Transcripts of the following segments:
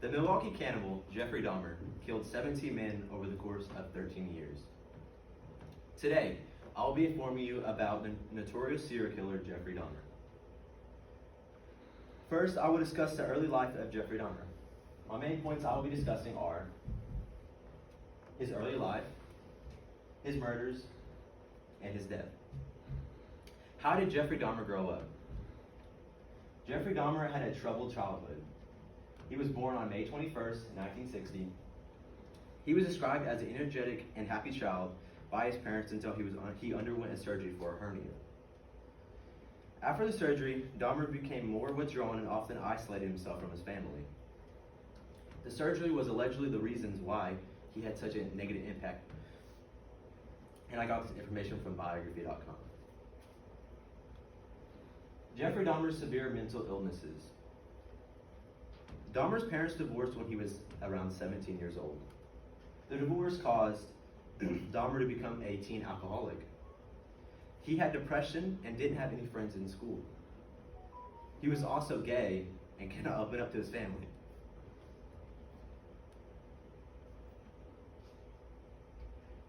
The Milwaukee cannibal, Jeffrey Dahmer, killed 17 men over the course of 13 years. Today, I'll be informing you about the notorious serial killer, Jeffrey Dahmer. First, I will discuss the early life of Jeffrey Dahmer. My main points I will be discussing are his early life, his murders, and his death. How did Jeffrey Dahmer grow up? Jeffrey Dahmer had a troubled childhood. He was born on May 21st, 1960. He was described as an energetic and happy child by his parents until he underwent a surgery for a hernia. After the surgery, Dahmer became more withdrawn and often isolated himself from his family. The surgery was allegedly the reasons why he had such a negative impact. And I got this information from biography.com. Jeffrey Dahmer's severe mental illnesses. Dahmer's parents divorced when he was around 17 years old. The divorce caused Dahmer to become a teen alcoholic. He had depression and didn't have any friends in school. He was also gay and cannot open up to his family.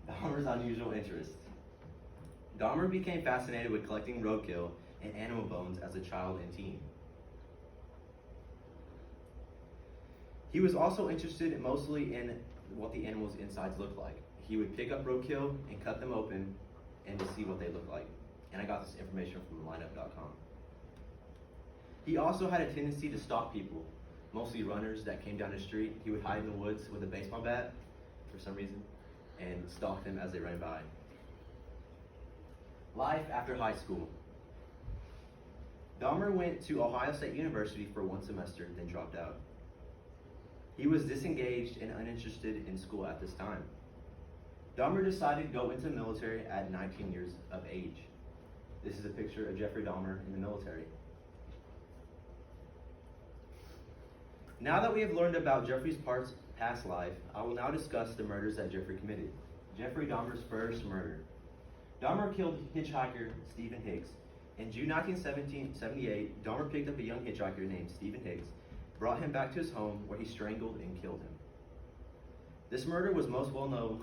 Dahmer's unusual interests. Dahmer became fascinated with collecting roadkill and animal bones as a child and teen. He was also interested mostly in what the animals' insides looked like. He would pick up roadkill and cut them open and to see what they look like. And I got this information from lineup.com. He also had a tendency to stalk people, mostly runners that came down the street. He would hide in the woods with a baseball bat for some reason and stalk them as they ran by. Life after high school. Dahmer went to Ohio State University for one semester, then dropped out. He was disengaged and uninterested in school at this time. Dahmer decided to go into the military at 19 years of age. This is a picture of Jeffrey Dahmer in the military. Now that we have learned about Jeffrey's past life, I will now discuss the murders that Jeffrey committed. Jeffrey Dahmer's first murder. Dahmer killed hitchhiker Stephen Hicks. In June 1978, Dahmer picked up a young hitchhiker named Stephen Hicks, brought him back to his home where he strangled and killed him. This murder was most well known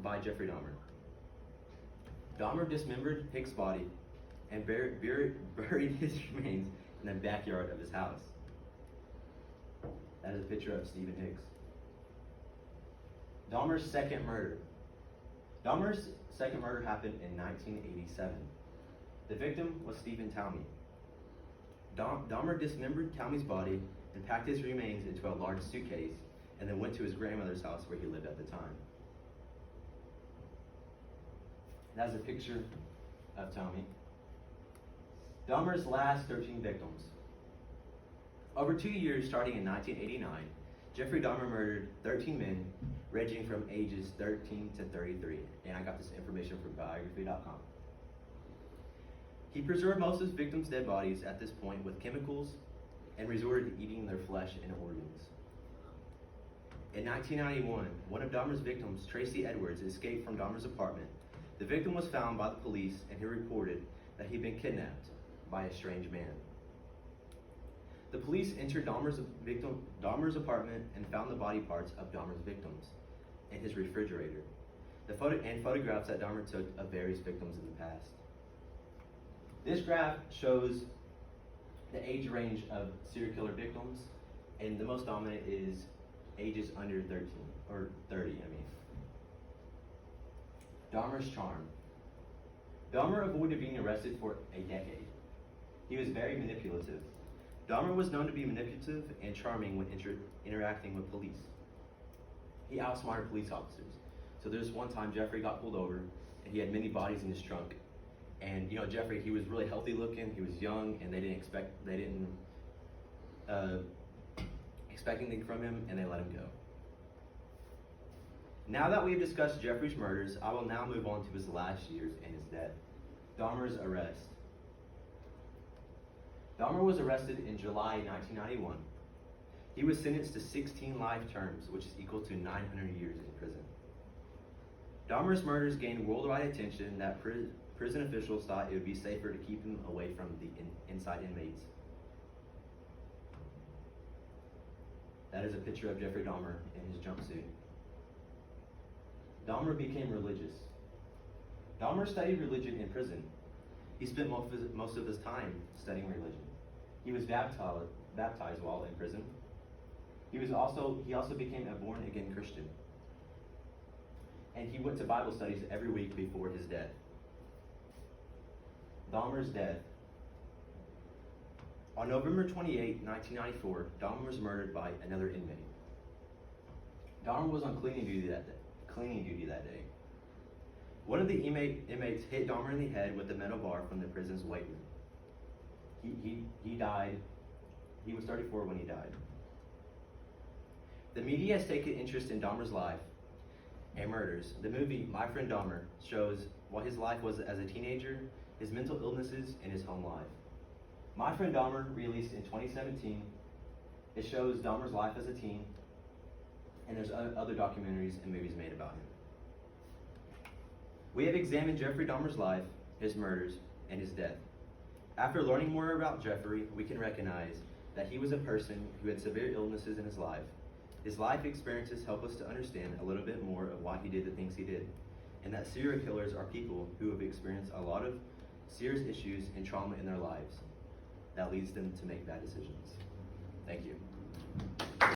by Jeffrey Dahmer. Dahmer dismembered Hicks' body and buried his remains in the backyard of his house. That is a picture of Stephen Hicks. Dahmer's second murder. Dahmer's second murder happened in 1987. The victim was Stephen Talmy. Dahmer dismembered Talmy's body and packed his remains into a large suitcase and then went to his grandmother's house where he lived at the time. That's a picture of Talmy. Dahmer's last 13 victims. Over 2 years, starting in 1989, Jeffrey Dahmer murdered 13 men ranging from ages 13 to 33, and I got this information from biography.com. He preserved most of his victims' dead bodies at this point with chemicals and resorted to eating their flesh and organs. In 1991, one of Dahmer's victims, Tracy Edwards, escaped from Dahmer's apartment. The victim was found by the police and he reported that he'd been kidnapped by a strange man. The police entered Dahmer's apartment and found the body parts of Dahmer's victims in his refrigerator, and photographs that Dahmer took of various victims in the past. This graph shows the age range of serial killer victims, and the most dominant is ages under 13, or 30, Dahmer's charm. Dahmer avoided being arrested for a decade. He was very manipulative. Dahmer was known to be manipulative and charming when interacting with police. He outsmarted police officers. So there's one time Jeffrey got pulled over and he had many bodies in his trunk. And Jeffrey, he was really healthy looking, he was young, and they didn't expect anything from him, and they let him go. Now that we've discussed Jeffrey's murders, I will now move on to his last years and his death. Dahmer's arrest. Dahmer was arrested in July 1991. He was sentenced to 16 life terms, which is equal to 900 years in prison. Dahmer's murders gained worldwide attention that prison officials thought it would be safer to keep him away from the inside inmates. That is a picture of Jeffrey Dahmer in his jumpsuit. Dahmer became religious. Dahmer studied religion in prison. He spent most of his time studying religion. He was baptized while in prison. He also became a born-again Christian. And he went to Bible studies every week before his death. Dahmer's death. On November 28, 1994, Dahmer was murdered by another inmate. Dahmer was on cleaning duty that day. One of the inmates hit Dahmer in the head with a metal bar from the prison's weight room. He died. He was 34 when he died. The media has taken interest in Dahmer's life and murders. The movie My Friend Dahmer shows what his life was as a teenager, his mental illnesses, and his home life. My Friend Dahmer, released in 2017, it shows Dahmer's life as a teen, and there's other documentaries and movies made about him. We have examined Jeffrey Dahmer's life, his murders, and his death. After learning more about Jeffrey, we can recognize that he was a person who had severe illnesses in his life. His life experiences help us to understand a little bit more of why he did the things he did, and that serial killers are people who have experienced a lot of serious issues and trauma in their lives that leads them to make bad decisions. Thank you.